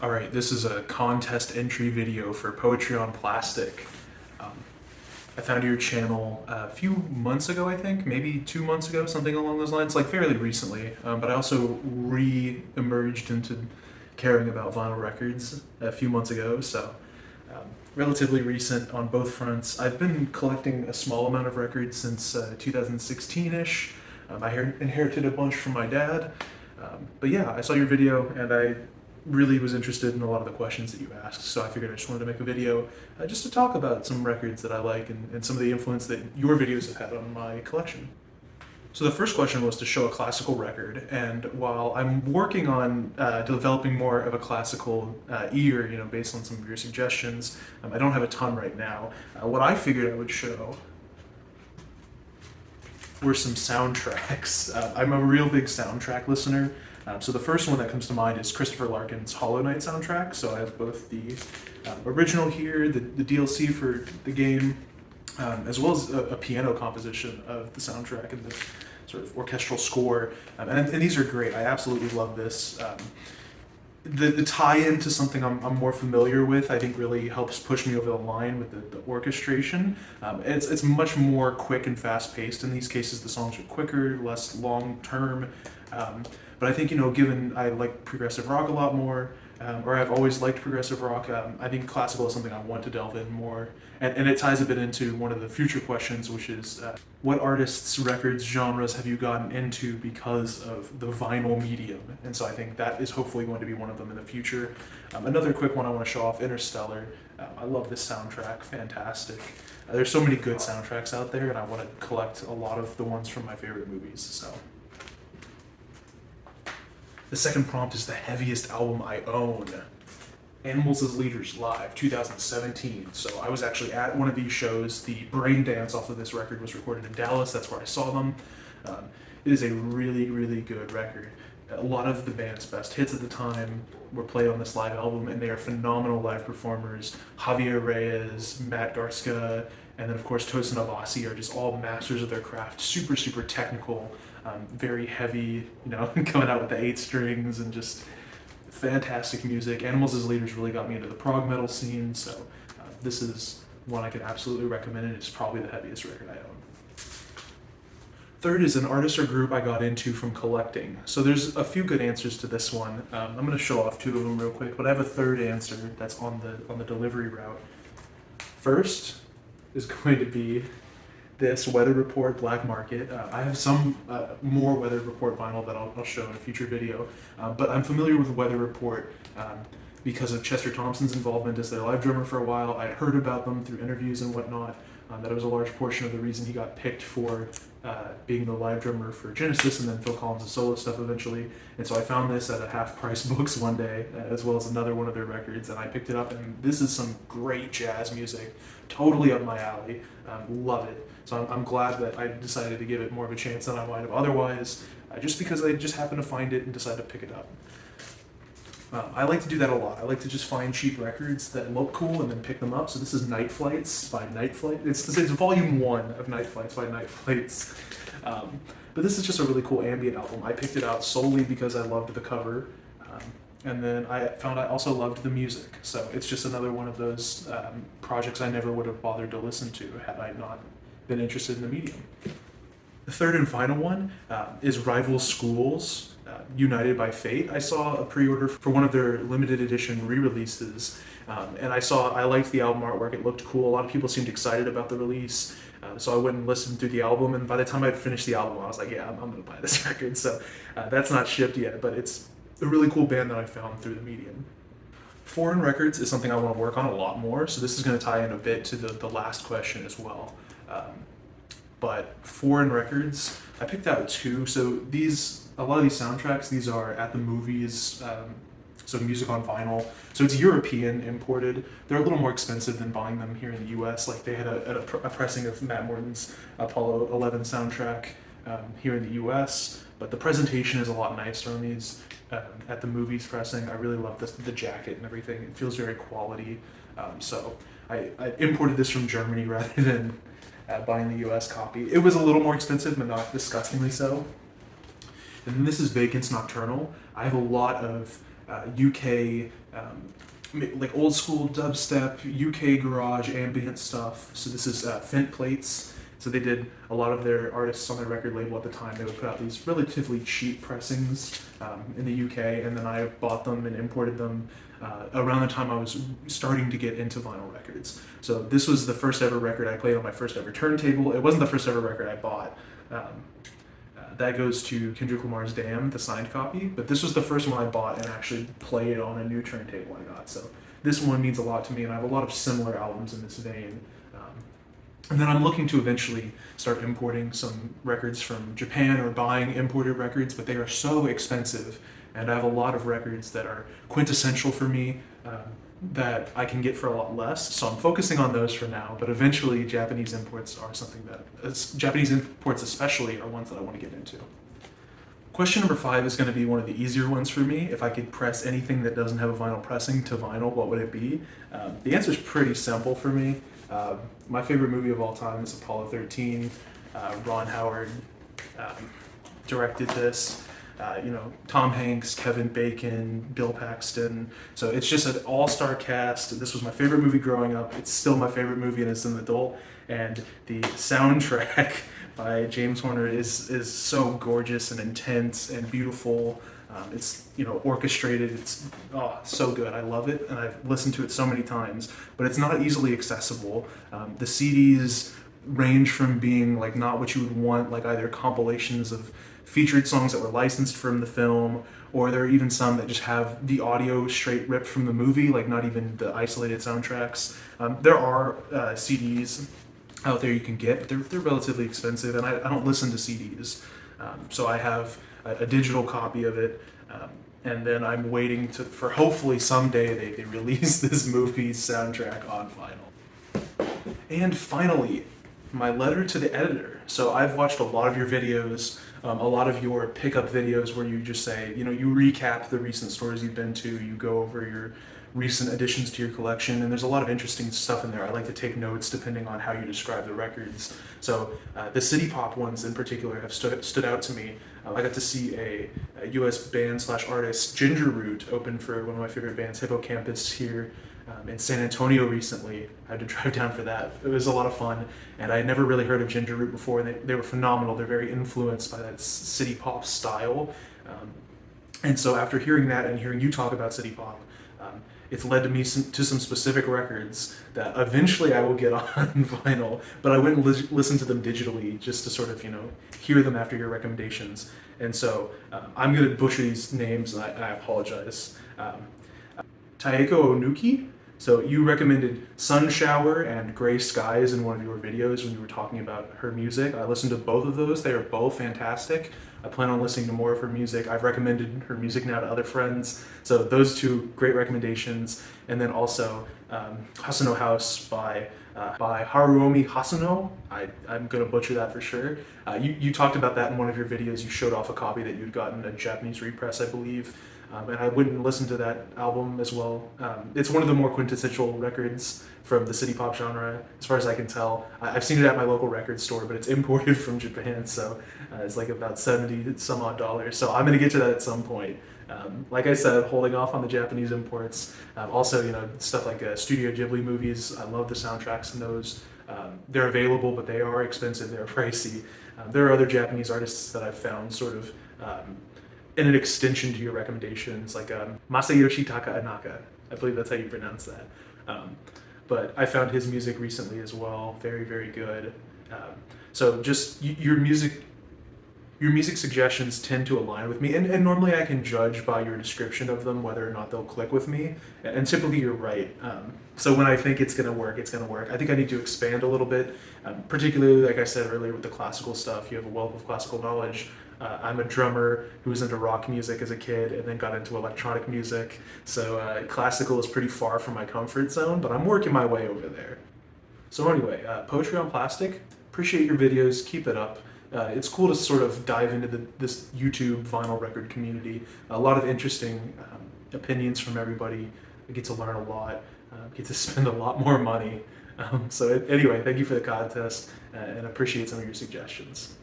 Alright, this is a contest entry video for Poetry on Plastic. Um, I found your channel a few months ago, I think, maybe 2 months ago, something along those lines, like fairly recently. But I also re-emerged into caring about vinyl records a few months ago, so relatively recent on both fronts. I've been collecting a small amount of records since 2016-ish. I inherited a bunch from my dad. But yeah, I saw your video and I really was interested in a lot of the questions that you asked, so I figured I just wanted to make a video just to talk about some records that I like and some of the influence that your videos have had on my collection. So the first question was to show a classical record, and while I'm working on developing more of a classical ear, based on some of your suggestions, I don't have a ton right now. What I figured I would show were some soundtracks. I'm a real big soundtrack listener. So the first one that comes to mind is Christopher Larkin's Hollow Knight soundtrack. So I have both the original here, the DLC for the game, as well as a piano composition of the soundtrack and the sort of orchestral score. And these are great. I absolutely love this. The tie-in to something I'm more familiar with, I think, really helps push me over the line with the orchestration. It's much more quick and fast-paced. In these cases, the songs are quicker, less long-term. But I think, given I like progressive rock a lot more, or I've always liked progressive rock, I think classical is something I want to delve in more. And it ties a bit into one of the future questions, which is what artists, records, genres have you gotten into because of the vinyl medium? And so I think that is hopefully going to be one of them in the future. Another quick one I want to show off, Interstellar. I love this soundtrack, fantastic. There's so many good soundtracks out there, and I want to collect a lot of the ones from my favorite movies, so. The second prompt is the heaviest album I own. Animals as Leaders Live, 2017. So I was actually at one of these shows. The brain dance off of this record was recorded in Dallas. That's where I saw them. It is a really, really good record. A lot of the band's best hits at the time were played on this live album, and they are phenomenal live performers. Javier Reyes, Matt Garska, and then of course Tosin Avasi are just all masters of their craft. Super, super technical, very heavy, coming out with the 8 strings and just fantastic music. Animals as Leaders really got me into the prog metal scene, so this is one I can absolutely recommend, and it's probably the heaviest record I own. Third is an artist or group I got into from collecting. So there's a few good answers to this one. I'm going to show off 2 of them real quick, but I have a third answer that's on the delivery route. First is going to be this Weather Report Black Market. I have some more Weather Report vinyl that I'll show in a future video, but I'm familiar with Weather Report because of Chester Thompson's involvement as their live drummer for a while. I heard about them through interviews and whatnot. That was a large portion of the reason he got picked for being the live drummer for Genesis and then Phil Collins' solo stuff eventually. And so I found this at a half-price books one day, as well as another one of their records, and I picked it up, and this is some great jazz music, totally up my alley. Love it. So I'm glad that I decided to give it more of a chance than I might have otherwise, just because I just happened to find it and decided to pick it up. I like to do that a lot. I like to just find cheap records that look cool and then pick them up. So this is Night Flights by Night Flight. It's volume 1 of Night Flights by Night Flights. But this is just a really cool ambient album. I picked it out solely because I loved the cover. And then I found I also loved the music. So it's just another one of those projects I never would have bothered to listen to had I not been interested in the medium. The third and final one is Rival Schools, United by Fate. I saw a pre-order for one of their limited edition re-releases, and I liked the album artwork. It looked cool. A lot of people seemed excited about the release, so I went and listened through the album, and by the time I'd finished the album, I was like, yeah, I'm going to buy this record. So that's not shipped yet, but it's a really cool band that I found through the medium. Foreign records is something I want to work on a lot more, so this is going to tie in a bit to the last question as well. But foreign records, I picked out 2. So a lot of these soundtracks, these are at the movies, so music on vinyl. So it's European imported. They're a little more expensive than buying them here in the US. Like they had a pressing of Matt Morton's Apollo 11 soundtrack here in the US, but the presentation is a lot nicer on these at the movies pressing. I really love the jacket and everything. It feels very quality. So I imported this from Germany rather than buying the US copy. It was a little more expensive, but not disgustingly so. And then this is Vacant's Nocturnal. I have a lot of UK like old school dubstep, UK garage, ambient stuff. So this is Fint Plates. So they did a lot of their artists on their record label at the time. They would put out these relatively cheap pressings in the UK, and then I bought them and imported them around the time I was starting to get into vinyl records. So this was the first ever record I played on my first ever turntable. It wasn't the first ever record I bought. That goes to Kendrick Lamar's Damn, the signed copy, but this was the first one I bought and actually played on a new turntable I got. So this one means a lot to me, and I have a lot of similar albums in this vein. And then I'm looking to eventually start importing some records from Japan or buying imported records, but they are so expensive, and I have a lot of records that are quintessential for me that I can get for a lot less. So I'm focusing on those for now, but eventually Japanese imports are something that, Japanese imports especially, are ones that I want to get into. Question number 5 is going to be one of the easier ones for me. If I could press anything that doesn't have a vinyl pressing to vinyl, what would it be? The answer is pretty simple for me. My favorite movie of all time is Apollo 13. Ron Howard directed this. Tom Hanks, Kevin Bacon, Bill Paxton. So it's just an all-star cast. This was my favorite movie growing up. It's still my favorite movie and as an adult. And the soundtrack by James Horner is so gorgeous and intense and beautiful. It's orchestrated. It's so good. I love it, and I've listened to it so many times. But it's not easily accessible. The CDs range from being like not what you would want, like either compilations of featured songs that were licensed from the film, or there are even some that just have the audio straight ripped from the movie, like not even the isolated soundtracks. There are CDs out there you can get, but they're relatively expensive, and I don't listen to CDs. So I have a digital copy of it, and then I'm waiting for hopefully someday they release this movie's soundtrack on vinyl. And finally, my letter to the editor. So I've watched a lot of your videos, a lot of your pickup videos where you just say, you recap the recent stores you've been to, you go over your recent additions to your collection, and there's a lot of interesting stuff in there. I like to take notes depending on how you describe the records. So the city pop ones in particular have stood out to me. I got to see a US band / artist, Ginger Root, open for one of my favorite bands, Hippocampus, here in San Antonio recently. I had to drive down for that. It was a lot of fun, and I had never really heard of Ginger Root before, and they were phenomenal. They're very influenced by that city pop style. And so after hearing that and hearing you talk about city pop, it's led to me to some specific records that eventually I will get on vinyl, but I wouldn't listen to them digitally just to sort of, hear them after your recommendations. And so I'm going to butcher these names, and I apologize. Taeko Ohnuki. So you recommended Sunshower and Gray Skies in one of your videos when you were talking about her music. I listened to both of those. They are both fantastic. I plan on listening to more of her music. I've recommended her music now to other friends. So those two great recommendations. And then also Hosono House by Haruomi Hosono. I'm going to butcher that for sure. You talked about that in one of your videos. You showed off a copy that you'd gotten, a Japanese repress, I believe. And I wouldn't listen to that album as well. It's one of the more quintessential records from the city pop genre, as far as I can tell. I've seen it at my local record store, but it's imported from Japan, so it's like about 70 some odd dollars. So I'm going to get to that at some point. Like I said, holding off on the Japanese imports. Also, stuff like Studio Ghibli movies. I love the soundtracks in those. They're available, but they are expensive. They're pricey. There are other Japanese artists that I've found sort of in an extension to your recommendations, like Masayoshi Takanaka. I believe that's how you pronounce that. But I found his music recently as well. Very, very good. So just your music suggestions tend to align with me, and normally I can judge by your description of them whether or not they'll click with me, and typically you're right. So when I think it's going to work, it's going to work. I think I need to expand a little bit, particularly like I said earlier with the classical stuff. You have a wealth of classical knowledge. I'm a drummer who was into rock music as a kid and then got into electronic music, so classical is pretty far from my comfort zone, but I'm working my way over there. So anyway, Poetry on Plastic, appreciate your videos, keep it up. It's cool to sort of dive into this YouTube vinyl record community. A lot of interesting opinions from everybody. I get to learn a lot, get to spend a lot more money. So anyway, thank you for the contest, and appreciate some of your suggestions.